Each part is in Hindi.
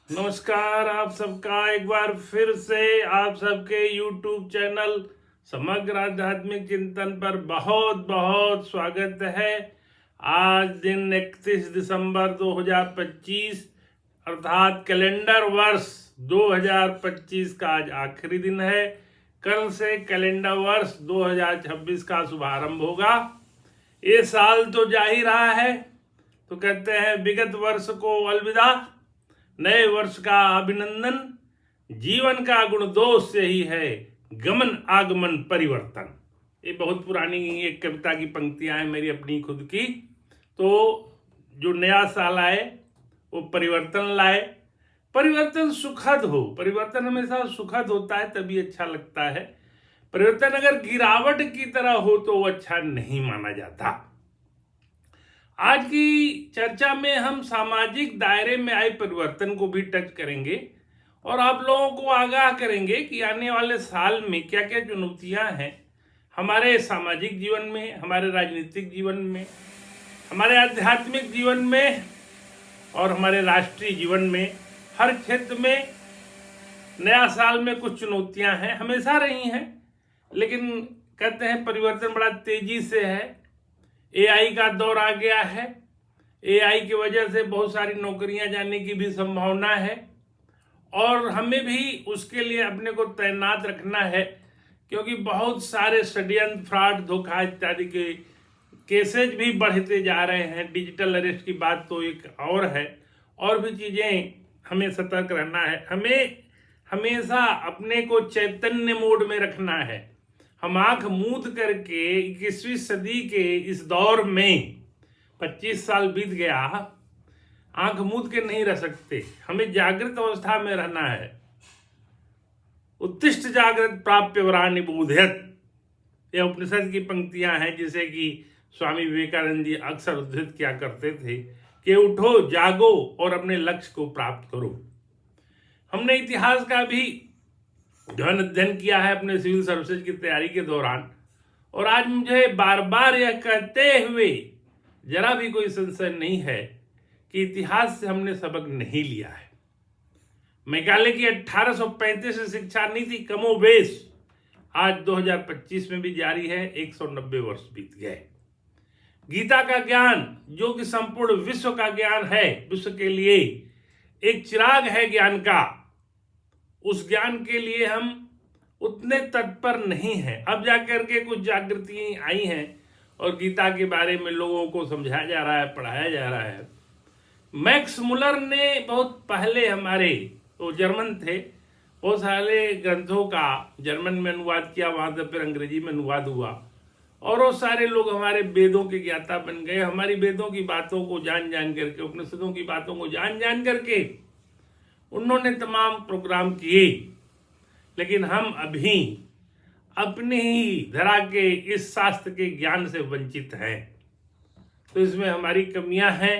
नमस्कार आप सबका एक बार फिर से आप सबके YouTube चैनल समग्र आध्यात्मिक चिंतन पर बहुत बहुत स्वागत है। आज दिन 31 दिसंबर 2025 अर्थात कैलेंडर वर्ष 2025 का आज आखिरी दिन है। कल से कैलेंडर वर्ष 2026 का शुभारंभ होगा। ये साल तो जा ही रहा है, तो कहते हैं विगत वर्ष को अलविदा, नए वर्ष का अभिनंदन। जीवन का गुण दोष से ही है गमन आगमन परिवर्तन। ये बहुत पुरानी एक कविता की पंक्तियां हैं मेरी अपनी खुद की। तो जो नया साल आए वो परिवर्तन लाए। परिवर्तन सुखद हो, परिवर्तन हमेशा सुखद होता है तभी अच्छा लगता है। परिवर्तन अगर गिरावट की तरह हो तो वो अच्छा नहीं माना जाता। आज की चर्चा में हम सामाजिक दायरे में आए परिवर्तन को भी टच करेंगे और आप लोगों को आगाह करेंगे कि आने वाले साल में क्या क्या चुनौतियां हैं हमारे सामाजिक जीवन में, हमारे राजनीतिक जीवन में, हमारे आध्यात्मिक जीवन में और हमारे राष्ट्रीय जीवन में। हर क्षेत्र में नया साल में कुछ चुनौतियां हैं, हमेशा रही हैं, लेकिन कहते हैं परिवर्तन बड़ा तेजी से है। एआई का दौर आ गया है। एआई की वजह से बहुत सारी नौकरियां जाने की भी संभावना है और हमें भी उसके लिए अपने को तैनात रखना है, क्योंकि बहुत सारे षड्यंत्र, फ्रॉड, धोखा इत्यादि के केसेज भी बढ़ते जा रहे हैं। डिजिटल अरेस्ट की बात तो एक और है, और भी चीज़ें हमें सतर्क रहना है। हमें हमेशा अपने को चैतन्य मोड में रखना है। हम आंख मूंद करके 21वीं सदी के इस दौर में 25 साल बीत गया, आंख मूंद के नहीं रह सकते। हमें जागृत अवस्था में रहना है। उत्तिष्ठ जागृत प्राप्य वरानि बोधयत, यह उपनिषद की पंक्तियां हैं जिसे कि स्वामी विवेकानंद जी अक्सर उद्धृत किया करते थे कि उठो, जागो और अपने लक्ष्य को प्राप्त करो। हमने इतिहास का भी गहन अध्ययन किया है अपने सिविल सर्विसेज की तैयारी के दौरान, और आज मुझे बार बार यह कहते हुए जरा भी कोई संशय नहीं है कि इतिहास से हमने सबक नहीं लिया है। मेघालय की 1835 शिक्षा नीति कमोबेश आज 2025 में भी जारी है। 190 वर्ष बीत गए। गीता का ज्ञान जो कि संपूर्ण विश्व का ज्ञान है, विश्व के लिए एक चिराग है ज्ञान का, उस ज्ञान के लिए हम उतने तत्पर नहीं हैं। अब जाकर के कुछ जागृति आई हैं और गीता के बारे में लोगों को समझाया जा रहा है, पढ़ाया जा रहा है। मैक्स मुलर ने बहुत पहले, हमारे वो जर्मन थे, बहुत सारे ग्रंथों का जर्मन में अनुवाद किया, वहाँ से फिर अंग्रेजी में अनुवाद हुआ और वो सारे लोग हमारे वेदों के ज्ञाता बन गए। हमारी वेदों की बातों को जान जान करके, उपनिषदों की बातों को जान जान करके उन्होंने तमाम प्रोग्राम किए, लेकिन हम अभी अपने ही धरा के इस शास्त्र के ज्ञान से वंचित हैं। तो इसमें हमारी कमियां हैं,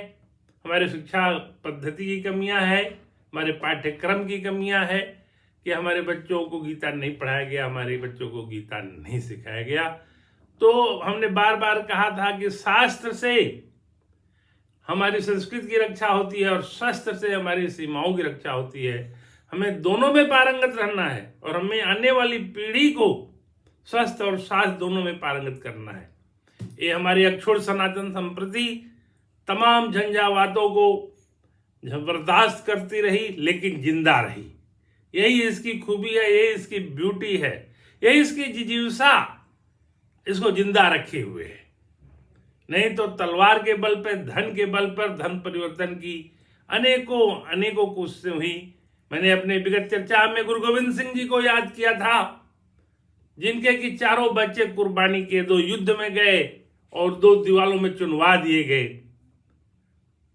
हमारे शिक्षा पद्धति की कमियां हैं, हमारे पाठ्यक्रम की कमियां हैं कि हमारे बच्चों को गीता नहीं पढ़ाया गया, हमारे बच्चों को गीता नहीं सिखाया गया। तो हमने बार बार कहा था कि शास्त्र से हमारी संस्कृति की रक्षा होती है और शस्त्र से हमारी सीमाओं की रक्षा होती है। हमें दोनों में पारंगत रहना है और हमें आने वाली पीढ़ी को शस्त्र और शास्त्र दोनों में पारंगत करना है। ये हमारी अक्षुण सनातन संप्रति तमाम झंझावातों को बर्दाश्त करती रही, लेकिन जिंदा रही। यही इसकी खूबी है, यही इसकी ब्यूटी है, यही इसकी जिजीविसा इसको जिंदा रखे हुए है। नहीं तो तलवार के बल पर, धन के बल पर धन परिवर्तन की अनेकों कोशिशें हुई। मैंने अपने विगत चर्चा में गुरु गोविंद सिंह जी को याद किया था, जिनके कि चारों बच्चे कुर्बानी के 2 युद्ध में गए और 2 दीवालों में चुनवा दिए गए।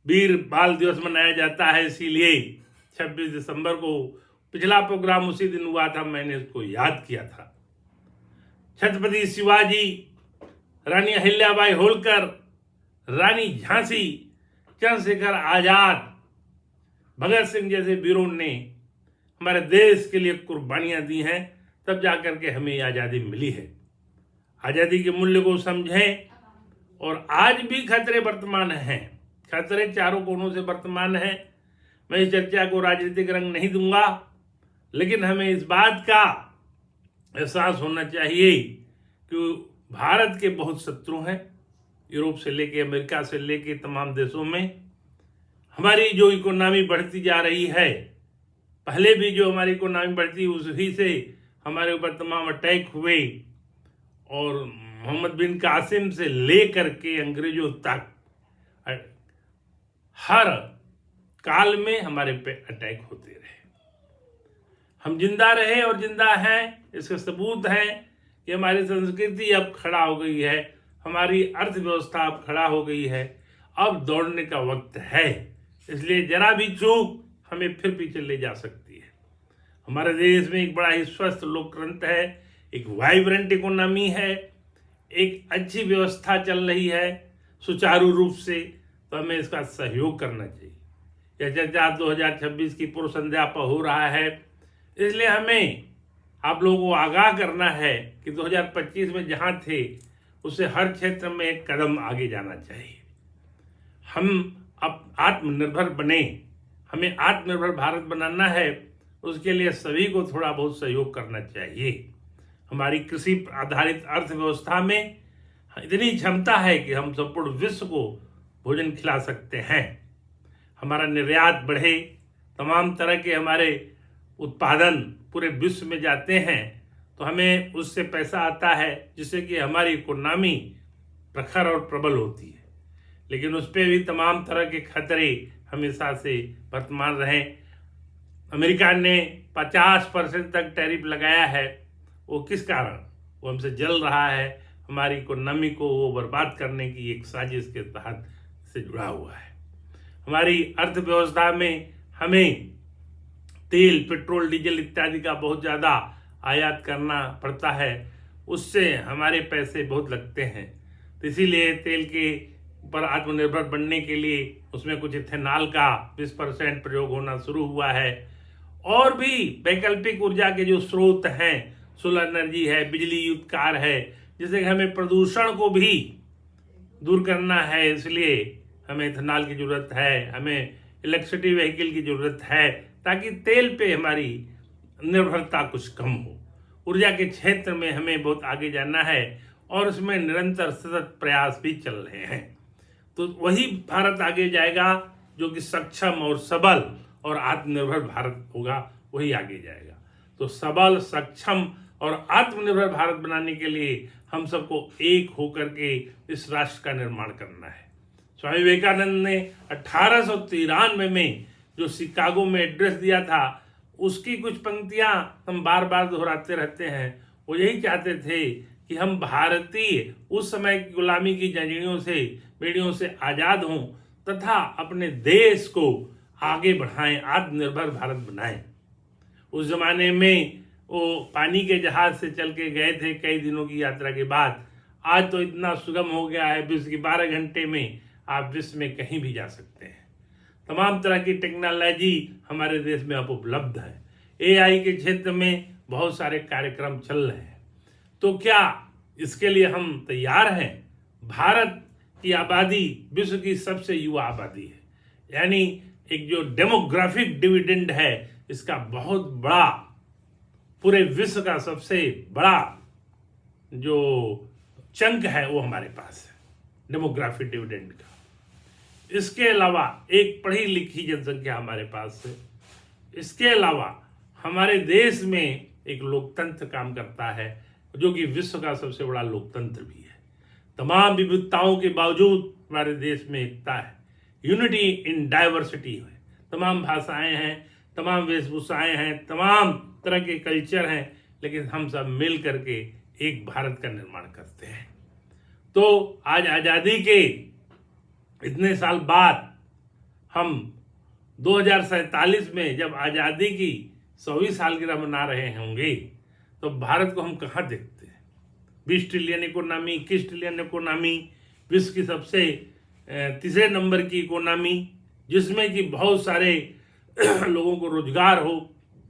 वीर बाल दिवस मनाया जाता है, इसीलिए 26 दिसंबर को पिछला प्रोग्राम उसी दिन हुआ था, मैंने उसको याद किया था। छत्रपति शिवाजी, रानी अहिल्याबाई होलकर, रानी झांसी, चंद्रशेखर आजाद, भगत सिंह जैसे वीरों ने हमारे देश के लिए कुर्बानियां दी हैं, तब जाकर के हमें आज़ादी मिली है। आज़ादी के मूल्य को समझें। और आज भी खतरे वर्तमान हैं, खतरे चारों कोनों से वर्तमान हैं। मैं इस चर्चा को राजनीतिक रंग नहीं दूंगा, लेकिन हमें इस बात का एहसास होना चाहिए कि भारत के बहुत शत्रु हैं, यूरोप से लेके अमेरिका से लेके तमाम देशों में। हमारी जो इकोनॉमी बढ़ती जा रही है, पहले भी जो हमारी इकोनॉमी बढ़ती उसी से हमारे ऊपर तमाम अटैक हुए, और मोहम्मद बिन कासिम से लेकर के अंग्रेजों तक हर काल में हमारे पे अटैक होते रहे। हम जिंदा रहे और जिंदा हैं, इसके सबूत है कि हमारी संस्कृति अब खड़ा हो गई है, हमारी अर्थव्यवस्था अब खड़ा हो गई है। अब दौड़ने का वक्त है, इसलिए जरा भी चूक हमें फिर पीछे ले जा सकती है। हमारे देश में एक बड़ा ही स्वस्थ लोकतंत्र है, एक वाइब्रेंट इकोनॉमी है, एक अच्छी व्यवस्था चल रही है सुचारू रूप से, तो हमें इसका सहयोग करना चाहिए। यह चर्चा 2026 की पूर्व संध्या पर हो रहा है, इसलिए हमें आप लोगों को आगाह करना है कि 2025 में जहां थे उससे हर क्षेत्र में एक कदम आगे जाना चाहिए। हम अब आत्मनिर्भर बने, हमें आत्मनिर्भर भारत बनाना है, उसके लिए सभी को थोड़ा बहुत सहयोग करना चाहिए। हमारी कृषि आधारित अर्थव्यवस्था में इतनी क्षमता है कि हम संपूर्ण विश्व को भोजन खिला सकते हैं। हमारा निर्यात बढ़े, तमाम तरह के हमारे उत्पादन पूरे विश्व में जाते हैं, तो हमें उससे पैसा आता है जिससे कि हमारी इकोनॉमी प्रखर और प्रबल होती है। लेकिन उस पर भी तमाम तरह के खतरे हमेशा से वर्तमान रहे। अमेरिका ने 50% तक टैरिफ लगाया है, वो किस कारण? वो हमसे जल रहा है, हमारी इकोनॉमी को वो बर्बाद करने की एक साजिश के तहत से जुड़ा हुआ है। हमारी अर्थव्यवस्था में हमें तेल, पेट्रोल, डीजल इत्यादि का बहुत ज़्यादा आयात करना पड़ता है, उससे हमारे पैसे बहुत लगते हैं। तो इसीलिए तेल के पर आत्मनिर्भर बनने के लिए उसमें कुछ इथेनॉल का 20% प्रयोग होना शुरू हुआ है। और भी वैकल्पिक ऊर्जा के जो स्रोत हैं, सोलर एनर्जी है, बिजली युक्त कार है, जिससे कि हमें प्रदूषण को भी दूर करना है, इसलिए हमें इथेनॉल की जरूरत है, हमें इलेक्ट्रिसिटी व्हीकल की जरूरत है, ताकि तेल पे हमारी निर्भरता कुछ कम हो। ऊर्जा के क्षेत्र में हमें बहुत आगे जाना है और उसमें निरंतर सतत प्रयास भी चल रहे हैं। तो वही भारत आगे जाएगा जो कि सक्षम और सबल और आत्मनिर्भर भारत होगा, वही आगे जाएगा। तो सबल, सक्षम और आत्मनिर्भर भारत बनाने के लिए हम सबको एक होकर के इस राष्ट्र का निर्माण करना है। स्वामी विवेकानंद ने 1893 में जो शिकागो में एड्रेस दिया था, उसकी कुछ पंक्तियां हम बार बार दोहराते रहते हैं। वो यही चाहते थे कि हम भारतीय उस समय की गुलामी की जंजीरों से, बेड़ियों से आज़ाद हों तथा अपने देश को आगे बढ़ाएं, आत्मनिर्भर भारत बनाएं। उस जमाने में वो पानी के जहाज से चल के गए थे कई दिनों की यात्रा के बाद। आज तो इतना सुगम हो गया है, विश्व की 12 घंटे में आप विश्व में कहीं भी जा सकते हैं। तमाम तरह की टेक्नोलॉजी हमारे देश में अब उपलब्ध है। AI के क्षेत्र में बहुत सारे कार्यक्रम चल रहे हैं। तो क्या इसके लिए हम तैयार हैं? भारत की आबादी विश्व की सबसे युवा आबादी है, यानी एक जो डेमोग्राफिक डिविडेंड है, इसका बहुत बड़ा, पूरे विश्व का सबसे बड़ा जो चंक है वो हमारे पास है, डेमोग्राफिक डिविडेंड का। इसके अलावा एक पढ़ी लिखी जनसंख्या हमारे पास है। इसके अलावा हमारे देश में एक लोकतंत्र काम करता है, जो कि विश्व का सबसे बड़ा लोकतंत्र भी है। तमाम विविधताओं के बावजूद हमारे देश में एकता है, यूनिटी इन डाइवर्सिटी है। तमाम भाषाएं हैं, तमाम वेशभूषाएं हैं, तमाम तरह के कल्चर हैं, लेकिन हम सब मिल करके एक भारत का निर्माण करते हैं। तो आज आज़ादी के इतने साल बाद हम 2047 में जब आज़ादी की 100वीं सालगिरह मना रहे होंगे, तो भारत को हम कहाँ देखते हैं? 20 ट्रिलियन इकोनॉमी, 21 ट्रिलियन इकोनॉमी, विश्व की सबसे तीसरे नंबर की इकोनॉमी, जिसमें कि बहुत सारे लोगों को रोजगार हो,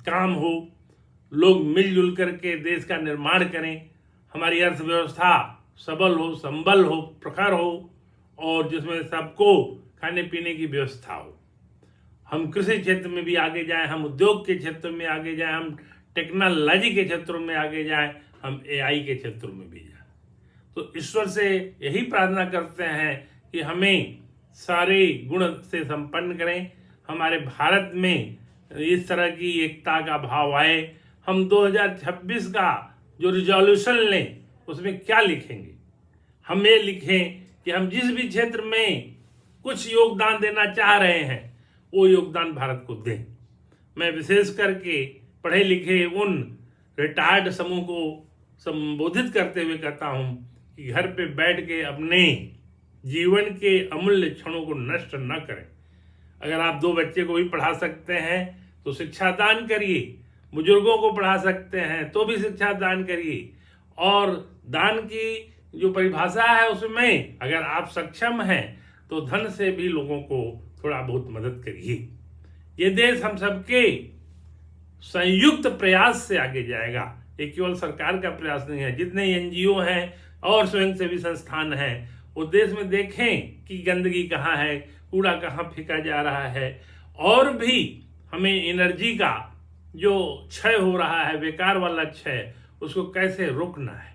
काम हो, लोग मिलजुल करके देश का निर्माण करें, हमारी अर्थव्यवस्था सबल हो, संबल हो, प्रखर हो, और जिसमें सबको खाने पीने की व्यवस्था हो। हम कृषि क्षेत्र में भी आगे जाएं, हम उद्योग के क्षेत्र में आगे जाएं, हम टेक्नोलॉजी के क्षेत्रों में आगे जाएं, हम एआई के क्षेत्रों में भी जाएं। तो ईश्वर से यही प्रार्थना करते हैं कि हमें सारे गुण से संपन्न करें, हमारे भारत में इस तरह की एकता का भाव आए। हम 2026 का जो रिजोल्यूशन लें उसमें क्या लिखेंगे? हम ये लिखें कि हम जिस भी क्षेत्र में कुछ योगदान देना चाह रहे हैं वो योगदान भारत को दें। मैं विशेष करके पढ़े लिखे उन रिटायर्ड समूह को संबोधित करते हुए कहता हूं कि घर पे बैठ के अपने जीवन के अमूल्य क्षणों को नष्ट न करें। अगर आप 2 बच्चे को भी पढ़ा सकते हैं तो शिक्षा दान करिए, बुजुर्गों को पढ़ा सकते हैं तो भी शिक्षा दान करिए, और दान की जो परिभाषा है उसमें अगर आप सक्षम हैं तो धन से भी लोगों को थोड़ा बहुत मदद करिए। ये देश हम सबके संयुक्त प्रयास से आगे जाएगा। ये केवल सरकार का प्रयास नहीं है। जितने एनजीओ हैं और स्वयंसेवी संस्थान हैं वो देश में देखें कि गंदगी कहाँ है, कूड़ा कहाँ फेंका जा रहा है, और भी हमें एनर्जी का जो क्षय हो रहा है, बेकार वाला क्षय, उसको कैसे रोकना है।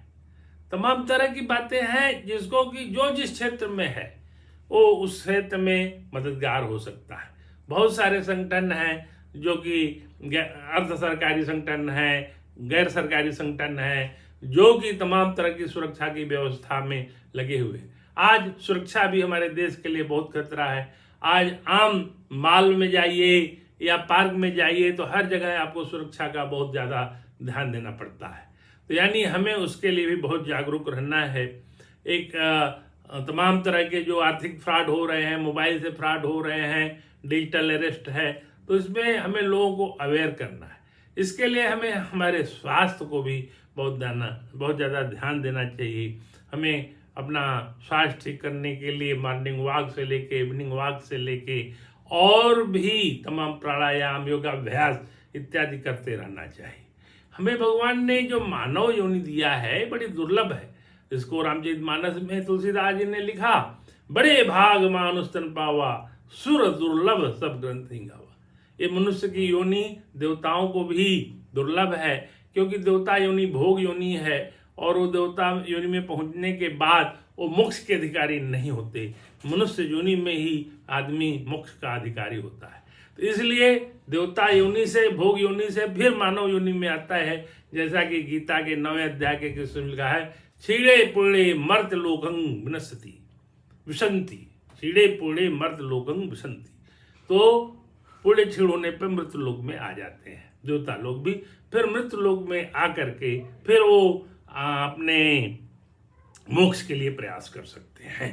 तमाम तरह की बातें हैं जिसको कि जो जिस क्षेत्र में है वो उस क्षेत्र में मददगार हो सकता है। बहुत सारे संगठन हैं जो कि अर्ध सरकारी संगठन हैं, गैर सरकारी संगठन हैं, जो कि तमाम तरह की सुरक्षा की व्यवस्था में लगे हुए हैं। आज सुरक्षा भी हमारे देश के लिए बहुत खतरा है। आज आम मॉल में जाइए या पार्क में जाइए तो हर जगह आपको सुरक्षा का बहुत ज़्यादा ध्यान देना पड़ता है। तो यानी हमें उसके लिए भी बहुत जागरूक रहना है। एक तमाम तरह के जो आर्थिक फ्रॉड हो रहे हैं, मोबाइल से फ्रॉड हो रहे हैं, डिजिटल अरेस्ट है, तो इसमें हमें लोगों को अवेयर करना है। इसके लिए हमें हमारे स्वास्थ्य को भी बहुत ज़्यादा ध्यान देना चाहिए। हमें अपना स्वास्थ्य ठीक करने के लिए मॉर्निंग वॉक से लेके इवनिंग वॉक से लेके और भी तमाम प्राणायाम, योगाभ्यास इत्यादि करते रहना चाहिए। हमें भगवान ने जो मानव योनि दिया है बड़ी दुर्लभ है। इसको रामचरितमानस में तुलसीदास जी ने लिखा, बड़े भाग मानुष तन पावा, सुर दुर्लभ सब ग्रंथ ही गावा। ये मनुष्य की योनि देवताओं को भी दुर्लभ है, क्योंकि देवता योनि भोग योनि है और वो देवता योनि में पहुंचने के बाद वो मोक्ष के अधिकारी नहीं होते। मनुष्य योनि में ही आदमी मोक्ष का अधिकारी होता है। तो इसलिए देवता योनि से, भोग योनि से फिर मानव योनि में आता है। जैसा कि गीता के 9वें अध्याय के कृष्ण में लिखा है, छीड़े पुणे मर्त लोकं विनश्यति विशंति, छीड़े पुणे मर्त लोकं विशंति। तो पुणे छीड़ होने पर मृत्यु लोक में आ जाते हैं देवता लोग भी। फिर मृत्यु लोक में आकर के फिर वो अपने मोक्ष के लिए प्रयास कर सकते हैं।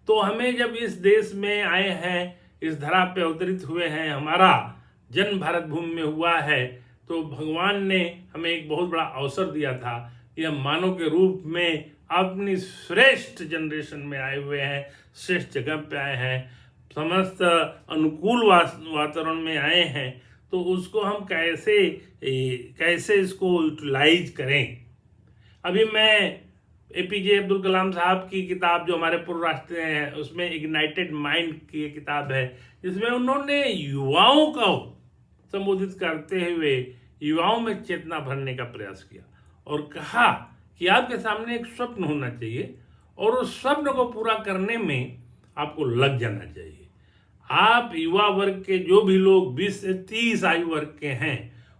तो हमें जब इस देश में आए हैं, इस धरा पे अवतरित हुए हैं, हमारा जन्म भारत भूमि में हुआ है, तो भगवान ने हमें एक बहुत बड़ा अवसर दिया था कि हम मानव के रूप में अपनी श्रेष्ठ जनरेशन में आए हुए हैं, श्रेष्ठ जगह पे आए हैं, समस्त अनुकूल वातावरण में आए हैं। तो उसको हम कैसे इसको यूटिलाइज करें। अभी मैं एपीजे अब्दुल कलाम साहब की किताब जो हमारे पूर्व राष्ट्रीय हैं उसमें इग्नाइटेड माइंड की किताब है, जिसमें उन्होंने युवाओं को संबोधित करते हुए युवाओं में चेतना भरने का प्रयास किया और कहा कि आपके सामने एक स्वप्न होना चाहिए और उस स्वप्न को पूरा करने में आपको लग जाना चाहिए। आप युवा वर्ग के जो भी लोग 20 से 30 आयु वर्ग के हैं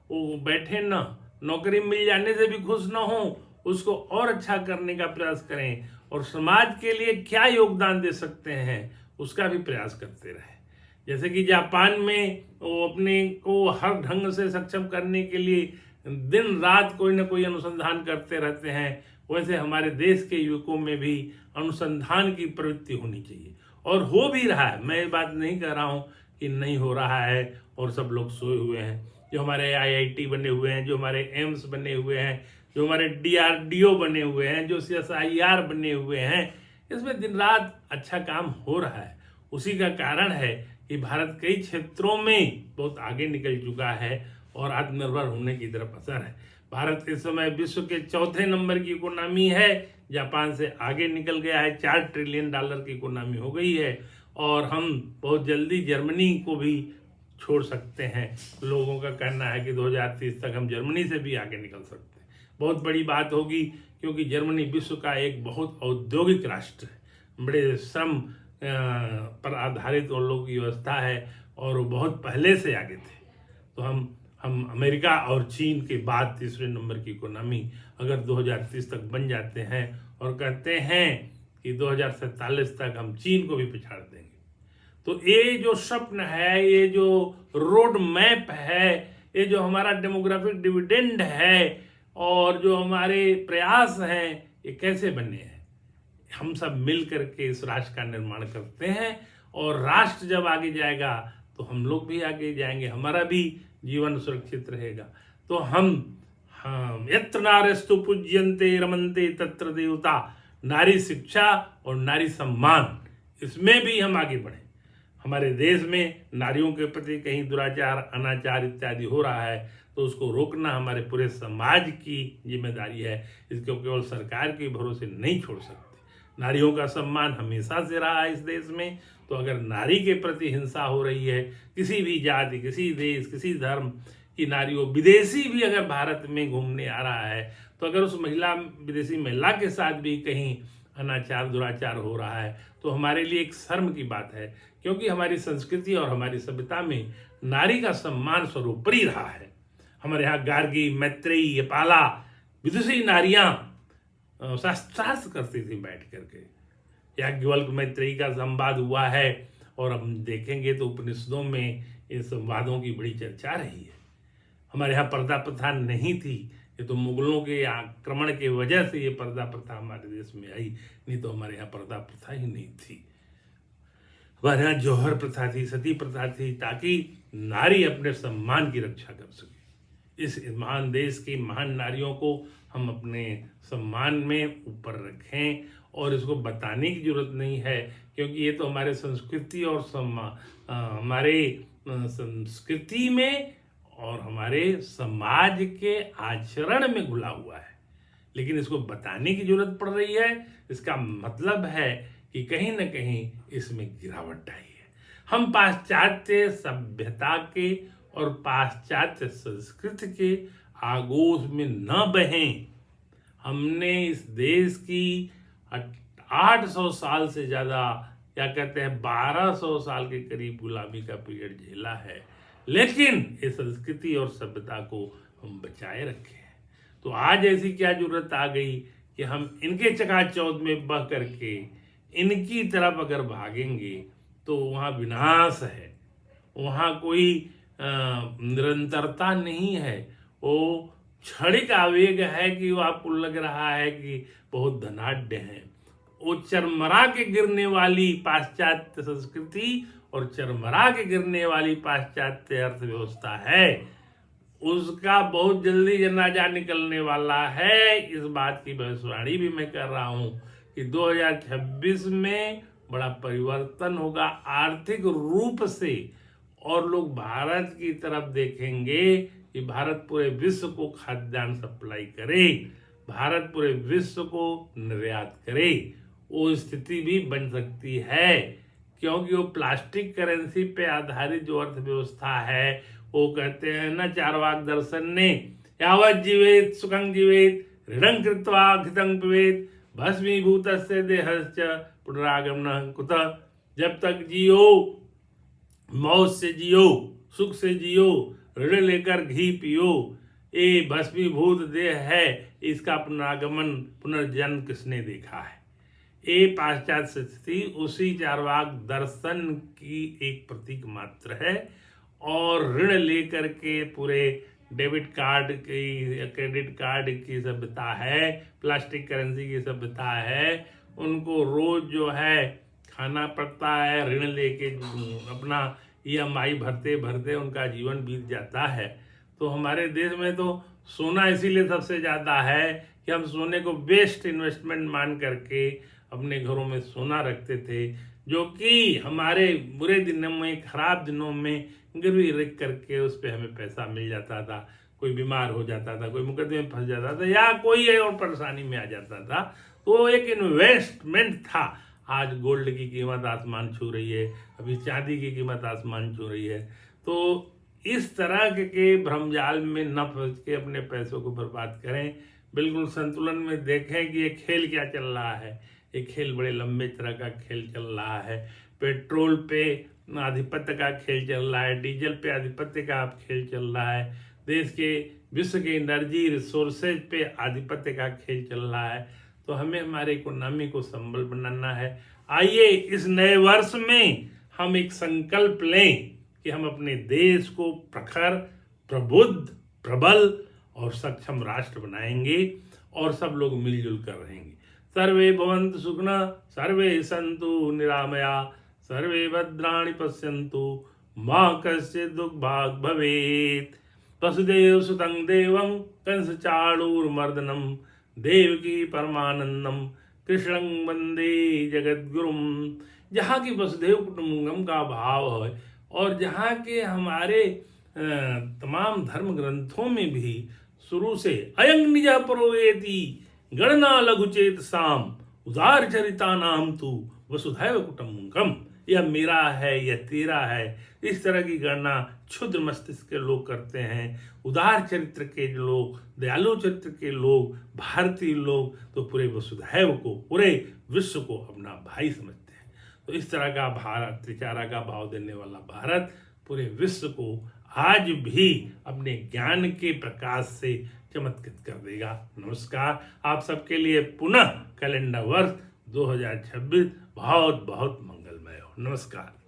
वो बैठे न नौकरी मिल जाने से भी खुश न हो, उसको और अच्छा करने का प्रयास करें और समाज के लिए क्या योगदान दे सकते हैं उसका भी प्रयास करते रहें। जैसे कि जापान में वो अपने को हर ढंग से सक्षम करने के लिए दिन रात कोई ना कोई अनुसंधान करते रहते हैं, वैसे हमारे देश के युवकों में भी अनुसंधान की प्रवृत्ति होनी चाहिए और हो भी रहा है। मैं ये बात नहीं कह रहा हूँ कि नहीं हो रहा है और सब लोग सोए हुए हैं। जो हमारे IIT बने हुए हैं, जो हमारे एम्स बने हुए हैं, जो हमारे DRDO बने हुए हैं, जो CSIR बने हुए हैं, इसमें दिन रात अच्छा काम हो रहा है। उसी का कारण है कि भारत कई क्षेत्रों में बहुत आगे निकल चुका है और आत्मनिर्भर होने की तरफ असर है। भारत इस समय विश्व के 4थे नंबर की इकोनॉमी है, जापान से आगे निकल गया है, $4 ट्रिलियन की इकोनॉमी हो गई है और हम बहुत जल्दी जर्मनी को भी छोड़ सकते हैं। लोगों का कहना है कि 2030 तक हम जर्मनी से भी आगे निकल सकते हैं। बहुत बड़ी बात होगी, क्योंकि जर्मनी विश्व का एक बहुत औद्योगिक राष्ट्र है। बड़े श्रम पर आधारित उन लोगों की व्यवस्था है और वो बहुत पहले से आगे थे। तो हम अमेरिका और चीन के बाद तीसरे नंबर की इकोनॉमी अगर 2030 तक बन जाते हैं और कहते हैं कि 2047 तक हम चीन को भी पछाड़ देंगे, तो ये जो स्वप्न है, ये जो रोड मैप है, ये जो हमारा डेमोग्राफिक डिविडेंड है और जो हमारे प्रयास हैं, ये कैसे बने हैं? हम सब मिल करके इस राष्ट्र का निर्माण करते हैं और राष्ट्र जब आगे जाएगा तो हम लोग भी आगे जाएंगे, हमारा भी जीवन सुरक्षित रहेगा। तो हम यत्र नार्यस्तु पूज्यन्ते रमन्ते तत्र देवता, नारी शिक्षा और नारी सम्मान, इसमें भी हम आगे बढ़े। हमारे देश में नारियों के प्रति कहीं दुराचार, अनाचार इत्यादि हो रहा है, तो उसको रोकना हमारे पूरे समाज की जिम्मेदारी है। इसको केवल सरकार के भरोसे नहीं छोड़ सकते। नारियों का सम्मान हमेशा से रहा है इस देश में। तो अगर नारी के प्रति हिंसा हो रही है, किसी भी जाति, किसी देश, किसी धर्म की नारी हो, विदेशी भी अगर भारत में घूमने आ रहा है, तो अगर उस विदेशी महिला के साथ भी कहीं अनाचार दुराचार हो रहा है, तो हमारे लिए एक शर्म की बात है। क्योंकि हमारी संस्कृति और हमारी सभ्यता में नारी का सम्मान सर्वोपरि रहा है। हमारे यहाँ गार्गी, मैत्रेयी, पाला, विदुषी नारियां शास्त्रार्थ करती थी बैठ करके। याज्ञवल्क्य मैत्रेयी का संवाद हुआ है और हम देखेंगे तो उपनिषदों में इन संवादों की बड़ी चर्चा रही है। हमारे यहाँ पर्दा प्रथा नहीं थी, ये तो मुगलों के आक्रमण के वजह से ये पर्दा प्रथा हमारे देश में आई, नहीं तो हमारे यहाँ पर्दा प्रथा ही नहीं थी। हमारे यहाँ जौहर प्रथा थी, सती प्रथा थी, ताकि नारी अपने सम्मान की रक्षा कर सके। इस महान देश की महान नारियों को हम अपने सम्मान में ऊपर रखें और इसको बताने की जरूरत नहीं है, क्योंकि ये तो हमारे संस्कृति और हमारे संस्कृति में और हमारे समाज के आचरण में घुला हुआ है। लेकिन इसको बताने की जरूरत पड़ रही है। इसका मतलब है कि कहीं ना कहीं इसमें गिरावट आई है। हम पाश्चात्य सभ्यता के और पाश्चात्य संस्कृति के आगोश में न बहें। हमने इस देश की 800 साल से ज़्यादा, क्या कहते हैं 1200 साल के करीब गुलामी का पीरियड झेला है, लेकिन इस संस्कृति और सभ्यता को हम बचाए रखे हैं। तो आज ऐसी क्या जरूरत आ गई कि हम इनके चकाचौंध में बह करके इनकी तरफ अगर भागेंगे तो वहाँ विनाश है, वहाँ कोई निरंतरता नहीं है। वो क्षणिक आवेग है कि वो आपको लग रहा है कि बहुत धनाढ्य है। वो चरमरा के गिरने वाली पाश्चात्य संस्कृति और चरमरा के गिरने वाली पाश्चात्य अर्थव्यवस्था है, उसका बहुत जल्दी जनाजा निकलने वाला है। इस बात की भविष्यवाणी भी मैं कर रहा हूँ कि 2026 में बड़ा परिवर्तन होगा आर्थिक रूप से, और लोग भारत की तरफ देखेंगे कि भारत पूरे विश्व को खाद्यान्न सप्लाई करे, भारत पूरे विश्व को निर्यात करे। वो स्थिति भी बन सकती है, क्योंकि वो प्लास्टिक करेंसी पे आधारित जो अर्थव्यवस्था है, वो कहते हैं ना चार्वाक दर्शन ने, यावत् जीवेत सुखं जीवेत ऋणं कृत्वा घृतं पिबेत भस्मीभूतस्य देहस्य पुनरागमनः कुतः। जब तक जियो, मौज से जियो, सुख से जियो, ऋण लेकर घी पियो, ये भस्मीभूत देह है, इसका पुनरागमन पुनर्जन्म किसने देखा है? ये पाश्चात्य स्थिति उसी चार्वाक दर्शन की एक प्रतीक मात्र है। और ऋण लेकर के पूरे डेबिट कार्ड की, क्रेडिट कार्ड की सभ्यता है, प्लास्टिक करेंसी की सभ्यता है, उनको रोज जो है खाना पड़ता है, ऋण लेके अपना EMI भरते भरते उनका जीवन बीत जाता है। तो हमारे देश में तो सोना इसीलिए सबसे ज़्यादा है कि हम सोने को बेस्ट इन्वेस्टमेंट मान करके अपने घरों में सोना रखते थे, जो कि हमारे बुरे दिनों में, खराब दिनों में गिरवी रख करके उस पर हमें पैसा मिल जाता था। कोई बीमार हो जाता था, कोई मुकदमे में फंस जाता था, या कोई और परेशानी में आ जाता था, तो एक इन्वेस्टमेंट था। आज गोल्ड की कीमत आसमान छू रही है, अभी चांदी की कीमत आसमान छू रही है। तो इस तरह के भ्रमजाल में न फंस के अपने पैसों को बर्बाद करें। बिल्कुल संतुलन में देखें कि ये खेल क्या चल रहा है। ये खेल बड़े लंबे तरह का खेल चल रहा है। पेट्रोल पे आधिपत्य का खेल चल रहा है, डीजल पे आधिपत्य का खेल चल रहा है, देश के विश्व के एनर्जी रिसोर्सेज पे आधिपत्य का खेल चल रहा है। तो हमें हमारे इकोनॉमी को संबल बनाना है। आइए इस नए वर्ष में हम एक संकल्प लें कि हम अपने देश को प्रखर, प्रबुद्ध, प्रबल और सक्षम राष्ट्र बनाएंगे और सब लोग मिलजुल कर रहेंगे। सर्वे भवन्तु सुखिनः, सर्वे सन्तु निरामया, सर्वे भद्राणि पश्यन्तु, मा कश्चित् दुःखभाग् भवेत्। वसुदेव सुतं देवं कंसचाणूरमर्दनं देवकी परमानंदम कृष्णं वंदे जगद्गुरुम। जहाँ की वसुदेव कुटुंबकम का भाव है और जहाँ के हमारे तमाम धर्म ग्रंथों में भी शुरू से अयं निज परोवेति गणना लघुचेत साम उदार चरिता नाम तू वसुधैव कुटुंबकम। यह मेरा है, यह तेरा है, इस तरह की गणना क्षुद्र मस्तिष्क के लोग करते हैं। उदार चरित्र के लोग, दयालु चरित्र के लोग, भारतीय लोग तो पूरे वसुधैव को, पूरे विश्व को अपना भाई समझते हैं। तो इस तरह का भारत, त्रिचारा का भाव देने वाला भारत पूरे विश्व को आज भी अपने ज्ञान के प्रकाश से चमत्कृत कर देगा। नमस्कार, आप सबके लिए पुनः कैलेंडर वर्ष 2026 बहुत बहुत मंगलमय हो। नमस्कार।